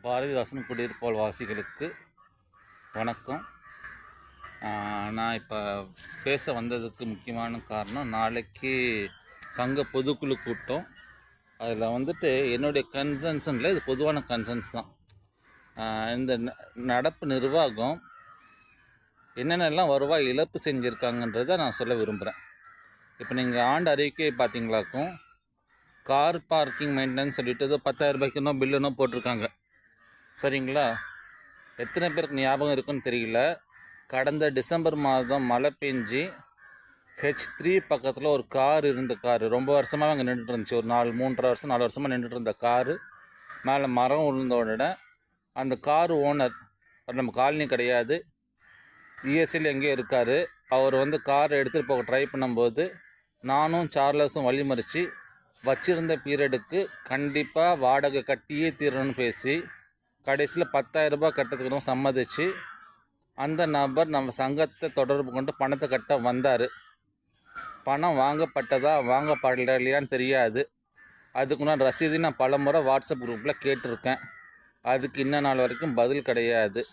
பாரதிதாசன் குடியிருப்பால் வாசிகளுக்கு வணக்கம். நான் இப்போ பேச வந்ததுக்கு முக்கியமான காரணம், நாளைக்கு சங்க பொதுக்குழு கூட்டம். அதில் வந்துட்டு என்னுடைய கன்சர்ன்ஸுங்கள இது பொதுவான கன்சர்ன்ஸ் தான். இந்த நடப்பு நிர்வாகம் என்னென்னலாம் வருவாய் இழப்பு செஞ்சுருக்காங்கன்றதை நான் சொல்ல விரும்புகிறேன். இப்போ நீங்கள் ஆண்டு அறிக்கை பார்த்தீங்களாக்கும், கார் பார்க்கிங் மெயின்டெனன்ஸ் சொல்லிட்டு ஏதோ 10,000 ரூபாய்க்கு இன்னும் பில்லுன்னு போட்டிருக்காங்க. சரிங்களா? எத்தனை பேருக்கு ஞாபகம் இருக்குன்னு தெரியல. கடந்த டிசம்பர் மாதம் மழை பெஞ்சு H3 பக்கத்தில் ஒரு கார் ரொம்ப வருஷமாக அங்கே நின்றுட்டு இருந்துச்சு. ஒரு 4 வருஷமாக நின்றுட்டு இருந்த காரு மேலே மரம் விழுந்த உடனே அந்த கார் ஓனர், நம்ம காலனி கிடையாது, ESL எங்கேயோ இருக்கார், அவர் கார் எடுத்துகிட்டு போக ட்ரை பண்ணும்போது நானும் சார்லஸும் வழிமறித்து வச்சிருந்த பீரியடுக்கு கண்டிப்பாக வாடகை கட்டியே தீரணும்னு பேசி கடைசியில் 10,000 ரூபாய் கட்டுறதுக்கு சம்மதிச்சு அந்த நபர் நம்ம சங்கத்தை தொடர்பு கொண்டு பணத்தை கட்ட வந்தார். பணம் வாங்கப்பட்டதா வாங்கப்படலையான்னு தெரியாது. அதுக்கு நான் ரசீது நான் பல முறை வாட்ஸ்அப் குரூப்பில் கேட்டிருக்கேன். அதுக்கு இன்ன நாள் வரைக்கும் பதில் கிடையாது.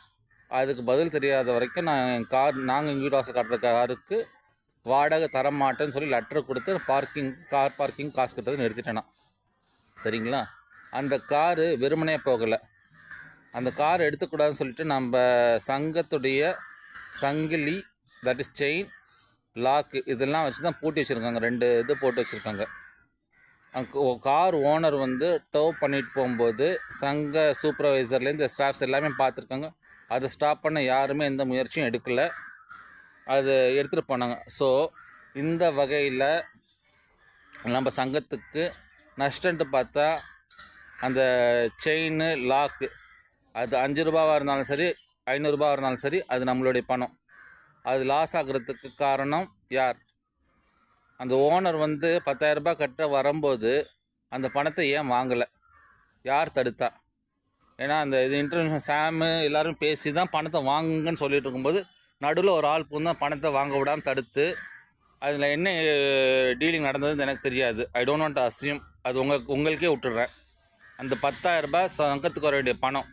அதுக்கு பதில் தெரியாத வரைக்கும் நாங்கள் எங்கள் வீட்டு வாசல் காட்டுற காருக்கு வாடகை தரமாட்டேன்னு சொல்லி லெட்டர் கொடுத்து கார் பார்க்கிங் காசு கட்டுறது நிறுத்திட்டேனா. சரிங்களா? அந்த காரு வெறுமனே போகலை. அந்த கார் எடுத்துக்கூடாதுன்னு சொல்லிட்டு நம்ம சங்கத்துடைய சங்கிலி, தட் இஸ் செயின், லாக்கு இதெல்லாம் வச்சு தான் பூட்டி வச்சுருக்காங்க. 2 இது போட்டு வச்சுருக்காங்க. கார் ஓனர் டோ பண்ணிட்டு போகும்போது சங்க சூப்பர்வைசர்லேருந்து ஸ்டாஃப்ஸ் எல்லாமே பார்த்துருக்காங்க. அதை ஸ்டாப் பண்ண யாருமே எந்த முயற்சியும் எடுக்கலை. அது எடுத்துகிட்டு போனாங்க. ஸோ இந்த வகையில் நம்ம சங்கத்துக்கு நஷ்டன்ட்டு பார்த்தா அந்த செயின், லாக்கு அது 5 ரூபாவாக இருந்தாலும் சரி, 500 ரூபாவாக இருந்தாலும் சரி, அது நம்மளுடைய பணம். அது லாஸ் ஆகிறதுக்கு காரணம் யார்? அந்த ஓனர் 10,000 ரூபாய் கட்ட வரும்போது அந்த பணத்தை ஏன் வாங்கலை? யார் தடுத்தா? ஏன்னா அந்த இன்டர்நேஷனல் சாமு எல்லோரும் பேசி தான் பணத்தை வாங்குங்கன்னு சொல்லிட்டு இருக்கும்போது நடுவில் ஒரு ஆள் தான் பணத்தை வாங்க விடாமல் தடுத்து, அதில் என்ன டீலிங் நடந்ததுன்னு எனக்கு தெரியாது. I don't want to assume. அது உங்களுக்கே விட்டுடுறேன். அந்த 10,000 ரூபாய் சங்கத்துக்கு வர வேண்டிய பணம்.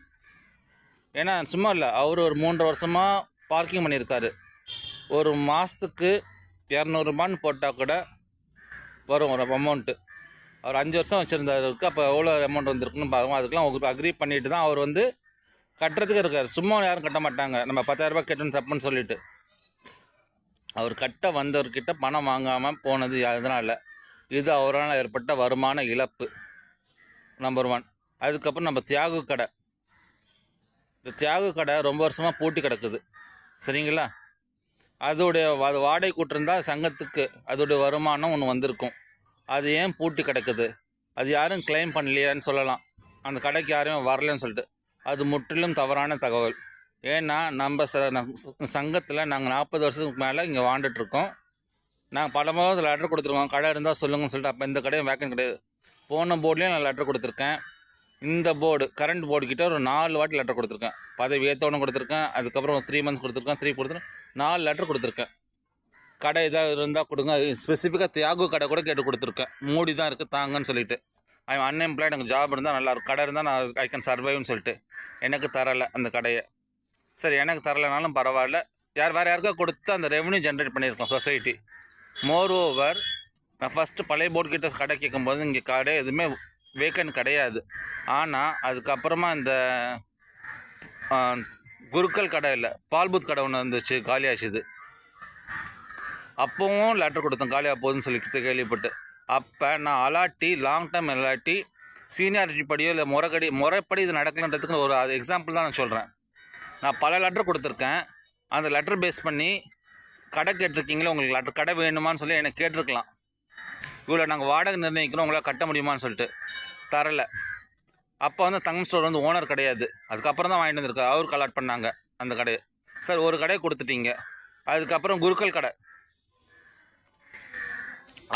ஏன்னா சும்மா இல்லை, அவர் ஒரு 3 வருஷமாக பார்க்கிங் பண்ணியிருக்காரு. ஒரு மாதத்துக்கு 200 ரூபான்னு போட்டால் கூட வரும் ஒரு அமௌண்ட்டு. அவர் 5 வருஷம் வச்சுருந்தாருக்கு. அப்போ எவ்வளோ அமௌண்ட் வந்திருக்குன்னு பார்க்கும். அதுக்கெலாம் அக்ரி பண்ணிட்டு தான் அவர் கட்டுறதுக்கு இருக்கார். சும்மா யாரும் கட்ட மாட்டாங்க. நம்ம 10,000 ரூபாய் கட்டணும் தப்புன்னு சொல்லிட்டு. அவர் கட்ட வந்தவர்கிட்ட பணம் வாங்காமல் போனது அதனால் இது அவரால் ஏற்பட்ட வருமான இழப்பு. நம்பர் 1. அதுக்கப்புறம் நம்ம தியாகு கடை. இந்த தியாகு கடை ரொம்ப வருஷமாக பூட்டி கிடக்குது. சரிங்களா? அது வாடகை கூட்டிருந்தால் சங்கத்துக்கு அதோடைய வருமானம் ஒன்று வந்திருக்கும். அது ஏன் பூட்டி கிடக்குது? அது யாரும் கிளைம் பண்ணலையான்னு சொல்லலாம். அந்த கடைக்கு யாரும் வரலன்னு சொல்லிட்டு. அது முற்றிலும் தவறான தகவல். ஏன்னா நம்ம சங்கத்தில் நாங்கள் 40 வருஷத்துக்கு மேலே இங்கே வாழ்ந்துட்டுருக்கோம். நாங்கள் பல முறை லெட்டர் கொடுத்துருக்கோம், கடை இருந்தால் சொல்லுங்கன்னு சொல்லிட்டு. அப்போ இந்த கடையும் வேக்கன் கிடையாது. போன போர்ட்லேயும் நான் லெட்டர் கொடுத்துருக்கேன். இந்த போர்டு, கரண்ட் போர்டு கிட்ட ஒரு 4 வாட்டி லெட்டர் கொடுத்துருக்கேன். பதவி ஏற்றவனும் கொடுத்துருக்கேன். அதுக்கப்புறம் 3 மந்த்ஸ் கொடுத்துருக்கேன், 3 கொடுத்துருக்கேன், 4 லெட்டர் கொடுத்துருக்கேன். கடை ஏதாவது இருந்தால் கொடுங்க. ஸ்பெசிஃபிக்காக தியாகு கடை கூட கேட்டு கொடுத்துருக்கேன். மூடி தான் இருக்குது தாங்கன்னு சொல்லிட்டு. ஐ அன்எம்ப்ளாய்டு, எனக்கு ஜாப் இருந்தால் நல்லாயிருக்கும், கடை இருந்தால் நான் ஐ கேன் சர்வைவ்னு சொல்லிட்டு. எனக்கு தரலை அந்த கடையை. சரி, எனக்கு தரலைனாலும் பரவாயில்ல, வேறு யாருக்கா கொடுத்து அந்த ரெவன்யூ ஜென்ரேட் பண்ணியிருக்கோம் சொசைட்டி. மோர் ஓவர், நான் ஃபஸ்ட்டு பழைய போர்டு கிட்ட கடை கேட்கும்போது இங்கே கடை எதுவுமே வேக்கன் கிடையாது. ஆனால் அதுக்கப்புறமா இந்த குருக்கள் கடை இல்லை, பால்பூத் கடை ஒன்று வந்துச்சு, காலியாச்சுது. அப்போவும் லெட்டர் கொடுத்தேன் காலியாக போகுதுன்னு சொல்லி கேள்விப்பட்டு. அப்போ நான் allottee, long term allottee, seniority படியோ இல்லை முறைப்படி இது நடக்கலன்றதுக்கு ஒரு எக்ஸாம்பிள் தான் நான் சொல்கிறேன். நான் பல லெட்டர் கொடுத்துருக்கேன். அந்த லெட்டர் பேஸ் பண்ணி கடை கேட்டிருக்கீங்களே, உங்களுக்கு கடை வேணுமான்னு சொல்லி எனக்கு கேட்டிருக்கலாம். இவ்வளோ நாங்கள் வாடகை நிர்ணயிக்கிறோம், உங்களால் கட்ட முடியுமான்னு சொல்லிட்டு. தரலை. அப்போ தங்கம் ஸ்டோர் ஓனர் கிடையாது. அதுக்கப்புறம் தான் வாங்கிட்டு வந்திருக்காரு. அவருக்கு அலாட் பண்ணாங்க அந்த கடையை. சார், ஒரு கடையை கொடுத்துட்டீங்க. அதுக்கப்புறம் குருக்கள் கடை,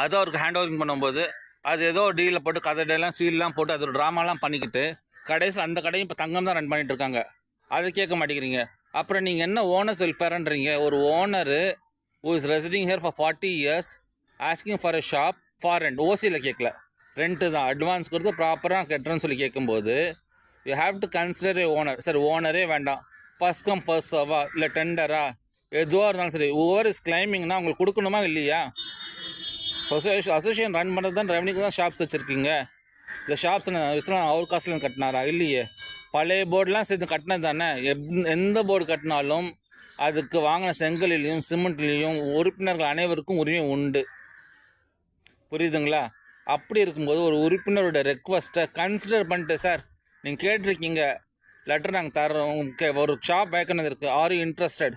அதை அவருக்கு ஹேண்ட் ஓவரிங் பண்ணும்போது அது ஏதோ டீலில் போட்டு கதையெல்லாம் சீல்லாம் போட்டு அது ஒரு ட்ராமாலாம் பண்ணிக்கிட்டு கடைசியில் அந்த கடையும் இப்போ தங்கம் தான் ரன் பண்ணிகிட்டு இருக்காங்க. அதை கேட்க மாட்டேங்கிறீங்க. அப்புறம் நீங்கள் என்ன ஓனர்ஸ் வெல்ஃபேர்ன்றீங்க? ஒரு owner who is residing here for 40 years asking for a shop for rent. ஓசியில் கேட்கல, ரெண்ட்டு தான். அட்வான்ஸ் கொடுத்து ப்ராப்பராக கட்டுறேன்னு சொல்லி கேட்கும்போது you have to consider a owner. Sir ஓனரே வேண்டாம், ஃபர்ஸ்ட் கம் ஃபர்ஸ்ட் சர்வா இல்லை டெண்டரா எதுவாக இருந்தாலும் சரி, ஓவர் இஸ் கிளைமிங்னா உங்களுக்கு கொடுக்கணுமா இல்லையா? அசோசியேஷன் ரன் பண்ணுறது தான் ரெவன்யூக்கு தான் ஷாப்ஸ் வச்சுருக்கீங்க. இந்த ஷாப்ஸ் விஸ்வநாதன் அவர் காசுலேருந்து கட்டினாரா? இல்லையே. பழைய போர்டெலாம் சேர்த்து கட்டினது தானே. எந்த போர்டு கட்டினாலும் அதுக்கு வாங்கின செங்கல்லையும் சிமெண்ட்லேயும் உறுப்பினர்கள் அனைவருக்கும் உரிமை உண்டு. புரியுதுங்களா? அப்படி இருக்கும்போது ஒரு உறுப்பினரோட ரெக்வஸ்ட்டை கன்சிடர் பண்ணிட்டு, சார் நீங்கள் கேட்டிருக்கீங்க லெட்டர் நாங்கள் தரோம், ஒரு ஷாப் வேக்கன் இருக்குது, ஆர் யூ இன்ட்ரெஸ்டட்,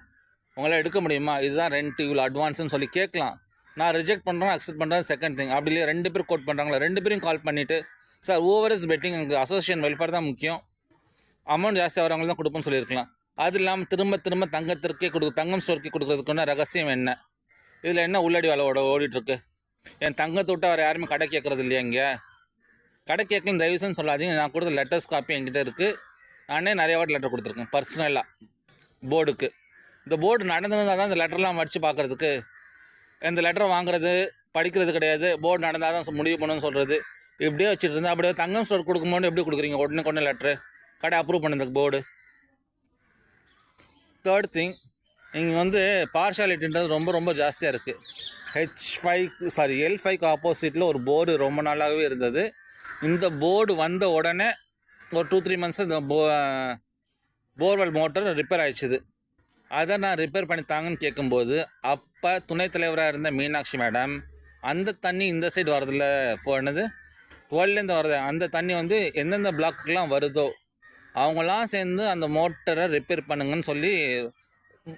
உங்களால் எடுக்க முடியுமா, இதுதான் ரெண்ட், இவ்வளோ அட்வான்ஸ்னு சொல்லி கேட்கலாம். நான் ரிஜெக்ட் பண்ணுறேன், அக்செப்ட் பண்ணுறேன் செகண்ட் திங். அப்படி இல்லையா 2 பேர் கோட் பண்ணுறாங்களா, 2 பேரையும் கால் பண்ணிவிட்டு, சார் ஓவர் இஸ் பெட்டிங், எனக்கு அசோசியேஷன் வெல்ஃபேர் தான் முக்கியம், அமௌண்ட் ஜாஸ்தி வரவங்களுக்கு தான் கொடுப்போம்னு சொல்லியிருக்கலாம். அது இல்லாமல் திரும்ப தங்கத்திற்கே தங்கம் ஸ்டோருக்கே கொடுக்குறதுக்குன்னா ரகசியம் என்ன? இதில் என்ன உள்ளடி வேலை ஓடிட்டுருக்கு? என் தங்கத்தை விட்டு அவர் யாருமே கடை கேட்குறது இல்லையா? இங்கே கடை கேட்கலாம் தயவுசன்னு சொல்லாதீங்க. நான் கொடுத்த லெட்டர்ஸ் காப்பி என்கிட்ட இருக்குது. நானே நிறைய வாட்டி லெட்டர் கொடுத்துருக்கேன் பர்சனலாக போர்டுக்கு. இந்த போர்டு நடந்ததுனால தான் இந்த லெட்டர்லாம் படித்து பார்க்குறதுக்கு. இந்த லெட்டரை வாங்குறது படிக்கிறது கிடையாது. போர்டு நடந்தால் தான் முடிவு பண்ணணும்னு சொல்கிறது. இப்படியே வச்சுட்டு இருந்தால் அப்படியே தங்கம் ஸ்டோர் கொடுக்கும்போது எப்படி கொடுக்குறீங்க? உடனே லெட்ரு கடை அப்ரூவ் பண்ணதுக்கு போர்டு. தேர்ட் திங், இங்கே பார்ஷாலிட்டின்றது ரொம்ப ஜாஸ்தியாக இருக்குது. L5 ஆப்போசிட்டில் ஒரு போர்டு ரொம்ப நாளாகவே இருந்தது. இந்த போர்டு வந்த உடனே ஒரு 2-3 months இந்த போர்வெல் மோட்டர் ரிப்பேர் ஆயிடுச்சுது. அதை நான் ரிப்பேர் பண்ணி தாங்கன்னு கேட்கும்போது, அப்போ துணைத் தலைவராக இருந்த மீனாட்சி மேடம், அந்த தண்ணி இந்த சைடு வரதில்ல, என்னது 12லேருந்து வரது, அந்த தண்ணி எந்தெந்த பிளாக்குக்கெலாம் வருதோ அவங்களாம் சேர்ந்து அந்த மோட்டரை ரிப்பேர் பண்ணுங்கன்னு சொல்லி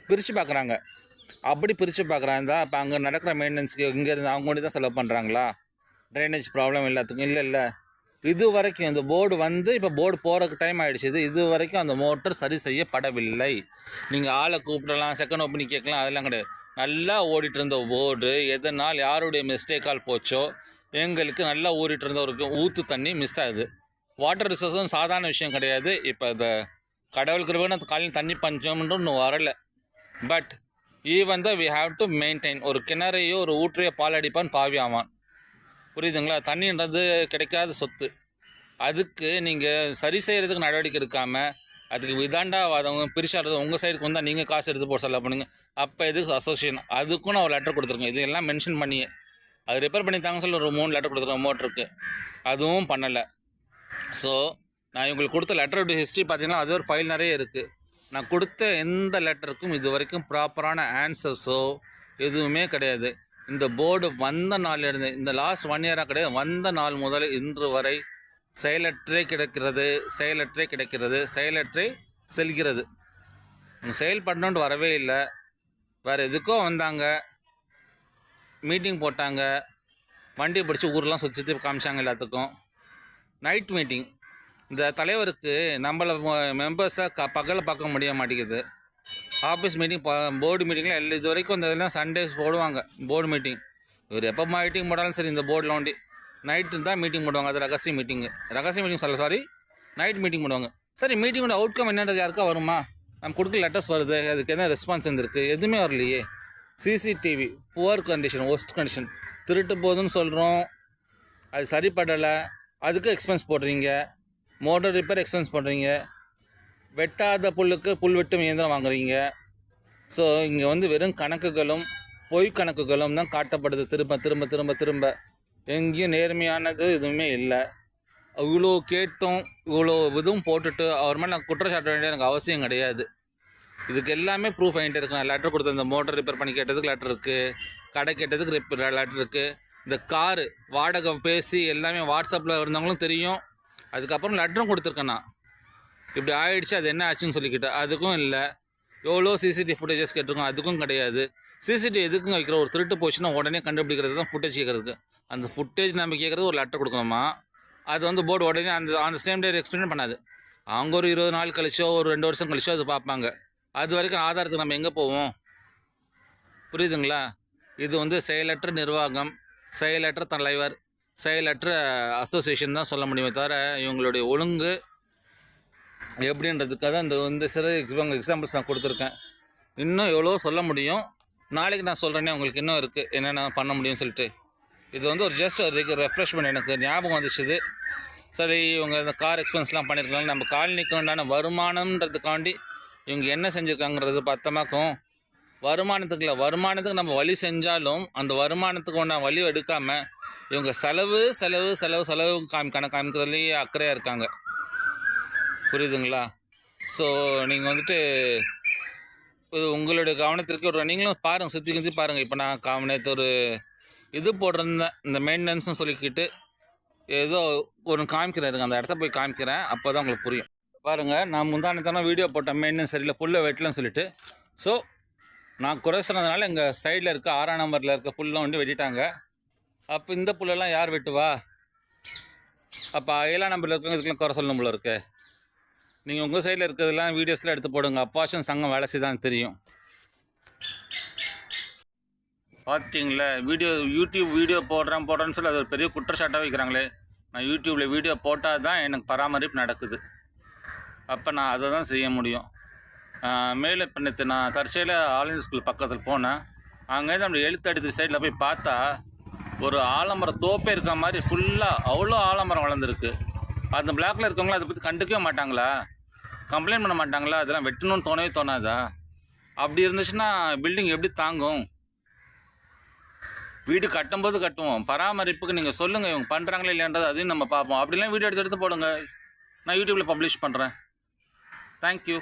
பிரித்து பார்க்குறாங்க. அப்படி பிரித்து பார்க்குறாங்க. இப்போ அங்கே நடக்கிற மெயின்டெனன்ஸுக்கு இங்கேருந்து அவங்க கொண்டு தான் செலவு பண்ணுறாங்களா? ட்ரைனேஜ் ப்ராப்ளம் எல்லாத்துக்கும் இல்லை. இது வரைக்கும் இந்த போர்டு இப்போ போர்டு போகிறதுக்கு டைம் ஆகிடுச்சு. இது வரைக்கும் அந்த மோட்டர் சரி செய்யப்படவில்லை. நீங்கள் ஆளை கூப்பிடலாம், செகண்ட் ஓப்பனிங் கேட்கலாம், அதெல்லாம் கிடையாது. நல்லா ஓடிட்டு இருந்த போர்டு எதனால் யாருடைய மிஸ்டேக்கால் போச்சோ, எங்களுக்கு நல்லா ஓடிட்டு இருந்த ஒரு ஊற்று தண்ணி மிஸ் ஆகுது. வாட்டர் ரிசோர்ஸும் சாதாரண விஷயம் கிடையாது. இப்போ இந்த கடவுளுக்கு இருக்க காலையில் தண்ணி பஞ்சம்ன்ற ஒன்று வரலை. பட் ஈவன் தான் வி ஹாவ் டு மெயின்டைன். ஒரு கிணறையோ ஒரு ஊற்றையோ பால் அடிப்பான்னு பாவி ஆவான். புரியுதுங்களா? தண்ணின்றது கிடைக்காத சொத்து. அதுக்கு நீங்கள் சரி செய்கிறதுக்கு நடவடிக்கை எடுக்காமல் அதுக்கு விதாண்டாவாதவங்க பிரிச்சாடுறது உங்கள் சைடுக்கு வந்தால் நீங்கள் காசு எடுத்து போட சொல்ல பண்ணுங்க. அப்போ எதுக்கு அசோசியேஷன்? அதுக்கும் நான் ஒரு லெட்டர் கொடுத்துருக்கேன். இது எல்லாம் மென்ஷன் பண்ணியே அது ரிப்பேர் பண்ணி தாங்க சொல்லி ஒரு 3 லெட்டர் கொடுத்துருக்கேன் மோட்டருக்கு. அதுவும் பண்ணலை. ஸோ நான் இவங்களுக்கு கொடுத்த லெட்டரோட ஹிஸ்ட்ரி பார்த்தீங்கன்னா அது ஒரு ஃபைல் நிறைய இருக்குது. நான் கொடுத்த எந்த லெட்டருக்கும் இது வரைக்கும் ப்ராப்பரான ஆன்சர்ஸோ எதுவுமே கிடையாது. இந்த போர்டு வந்த நாளிலிருந்து, இந்த லாஸ்ட் 1 year கிடையாது, வந்த நாள் முதல் இன்று வரை செயலற்றே கிடைக்கிறது, செயலற்றே செல்கிறது. செயல்படணுன்ட்டு வரவே இல்லை. வேறு எதுக்கோ வந்தாங்க, மீட்டிங் போட்டாங்க, வண்டியை பிடிச்சி ஊரெலாம் சுற்றி காமிச்சாங்க எல்லாத்துக்கும். Night meeting. இந்த தலைவருக்கு நம்மளை மெம்பர்ஸை பகலில் பார்க்க முடிய மாட்டேங்குது. ஆஃபீஸ் மீட்டிங், போர்டு மீட்டிங்கில் இது வரைக்கும் இந்த இதெல்லாம் சண்டேஸ் போடுவாங்க போர்டு மீட்டிங். இவர் எப்போ மீட்டிங் போட்டாலும் சரி இந்த போர்டில் ஒண்டி நைட்டு தான் மீட்டிங் போடுவாங்க. அது ரகசிய மீட்டிங் நைட் மீட்டிங் போடுவாங்க. சரி, மீட்டிங்கோட அவுட்கம் என்னன்றது யாருக்கா வருமா? நம்ம கொடுக்க லெட்டர்ஸ் வருது, அதுக்கு என்ன ரெஸ்பான்ஸ் இருந்திருக்கு? எதுவுமே வரலையே. CCTV poor condition, worst condition, திருட்டு போகுதுன்னு சொல்கிறோம், அது சரிப்படலை, அதுக்கு எக்ஸ்பென்ஸ் போடுறீங்க. மோட்டர் ரிப்பேர் எக்ஸ்பென்ஸ் பண்ணுறீங்க. வெட்டாத புல்லுக்கு புல் வெட்டும் இயந்திரம் வாங்குறீங்க. ஸோ இங்கே வெறும் கணக்குகளும் பொய் கணக்குகளும் தான் காட்டப்படுது திரும்ப. எங்கேயும் நேர்மையானது எதுவுமே இல்லை. இவ்வளோ கேட்டும் இவ்வளோ இதுவும் போட்டுட்டு அவர் மேலே நான் குற்றச்சாட்ட வேண்டிய எனக்கு அவசியம் கிடையாது. இதுக்கு எல்லாமே ப்ரூஃப் வாங்கிட்டு இருக்கு. நான் லெட்டர் கொடுத்தேன். இந்த மோட்டர் ரிப்பேர் பண்ணி கேட்டதுக்கு லெட்டர் இருக்குது, கடை கேட்டதுக்கு லெட்டர் இருக்குது. இந்த காரு வாடகை பேசி எல்லாமே வாட்ஸ்அப்பில் இருந்தவங்களும் தெரியும். அதுக்கப்புறம் லெட்டரும் கொடுத்துருக்கேன். நான் இப்படி ஆகிடுச்சு, அது என்ன ஆச்சுன்னு சொல்லிக்கிட்டேன். அதுக்கும் இல்லை. எவ்வளோ சிசிடிவி ஃபுட்டேஜஸ் கேட்டிருக்கோம், அதுக்கும் கிடையாது. சிசிடிவி எதுக்குங்க வைக்கிற? ஒரு திருட்டு போச்சுன்னா உடனே கண்டுபிடிக்கிறது தான் ஃபுட்டேஜ் கேட்குறதுக்கு. அந்த ஃபுட்டேஜ் நம்ம கேட்குறது ஒரு லெட்டர் கொடுக்கணுமா? அது போர்டு உடனே அந்த சேம் டே எக்ஸ்பிளைன் பண்ணாது. அவங்க ஒரு 20 நாள் கழிச்சோ ஒரு 2 வருஷம் கழிச்சோ அது பார்ப்பாங்க. அது வரைக்கும் ஆதாரத்துக்கு நம்ம எங்கே போவோம்? புரியுதுங்களா? இது செயலற்ற நிர்வாகம், செயலற்ற தலைவர், செயலற்ற அசோசியேஷன் தான் சொல்ல முடியுமே தவிர இவங்களுடைய ஒழுங்கு எப்படின்றதுக்காக இந்த சில எக்ஸாம்பிள்ஸ் நான் கொடுத்துருக்கேன். இன்னும் எவ்வளோ சொல்ல முடியும். நாளைக்கு நான் சொல்கிறேன்னே உங்களுக்கு இன்னும் இருக்குது என்னென்ன பண்ண முடியும்னு சொல்லிட்டு. இது ஒரு ஜஸ்ட் ரெஃப்ரெஷ்மெண்ட். எனக்கு ஞாபகம் வந்துச்சுது. சரி இவங்க இந்த கார் எக்ஸ்பென்ஸ்லாம் பண்ணியிருக்காங்க, நம்ம காலனிக்கு உண்டான வருமானம்ன்றதுக்காண்டி இவங்க என்ன செஞ்சுருக்காங்கிறது பத்தமாக்கும். வருமானத்துக்கு நம்ம வழி செஞ்சாலும் அந்த வருமானத்துக்கு உண்டான வழி எடுக்காமல் இவங்க செலவு காமிக்கிறதுலேயே அக்கறையாக இருக்காங்க. புரியுதுங்களா? ஸோ நீங்கள் வந்துட்டு இது உங்களுடைய கவனத்திற்கு ஒரு நீங்களும் பாருங்கள், சுற்றி பாருங்கள். இப்போ நான் நேற்று ஒரு இது போட்டிருந்தேன், இந்த மெயின்டெனன்ஸ்னு சொல்லிக்கிட்டு ஏதோ ஒன்று காமிக்கிறேன், அந்த இடத்த போய் காமிக்கிறேன், அப்போ தான் உங்களுக்கு புரியும். பாருங்கள், நான் முந்தானத்தான வீடியோ போட்டேன், மெயின்டெனன்ஸ் சரியில்லை, புல்லை வெட்டலன்னு சொல்லிட்டு. ஸோ நான் குறை சொன்னதுனால எங்கள் சைடில் இருக்க 6ஆம் நம்பரில் இருக்க புல்லை வந்து வெட்டிட்டாங்க. அப்போ இந்த புல்லெல்லாம் யார் வெட்டுவா? அப்போ 7ஆம் நம்பரில் இருக்கவங்க இதுக்கெல்லாம் குறை சொல்லணும் போல இருக்கு. நீங்கள் உங்கள் சைடில் இருக்கிறதெல்லாம் வீடியோஸ்லாம் எடுத்து போடுங்க, அப்பாச்சும் சங்கம் வேலை செய்தான் தெரியும். பார்த்துட்டிங்களே, யூடியூப் வீடியோ போடுறேன்னு சொல்லி அது ஒரு பெரிய குற்றச்சாட்டாக வைக்கிறாங்களே. நான் யூடியூப்பில் வீடியோ போட்டால் தான் எனக்கு பராமரிப்பு நடக்குது, அப்போ நான் அதை தான் செய்ய முடியும். மேலே இப்போ நேற்று நான் தற்செயல ஆலின் ஸ்கூல் பக்கத்தில் போனேன். அங்கேருந்து நம்ம எழுத்தடுத்து சைடில் போய் பார்த்தா ஒரு ஆலமரம் தோப்பே இருக்க மாதிரி ஃபுல்லாக அவ்வளோ ஆலமரம் வளர்ந்துருக்கு. அந்த பிளாக்கில் இருக்கவங்களா அதை பற்றி கண்டுக்கவே மாட்டாங்களா? கம்ப்ளைண்ட் பண்ண மாட்டாங்களா? அதெல்லாம் வெட்டணும்னு தோணாதா? அப்படி இருந்துச்சுன்னா பில்டிங் எப்படி தாங்கும்? வீடு கட்டும்போது கட்டுவோம், பராமரிப்புக்கு நீங்கள் சொல்லுங்கள், இவங்க பண்ணுறாங்களே இல்லைன்றது அதையும் நம்ம பார்ப்போம். அப்படிலாம் வீடியோ எடுத்து போடுங்க, நான் யூடியூப்பில் பப்ளிஷ் பண்ணுறேன். தேங்க்யூ.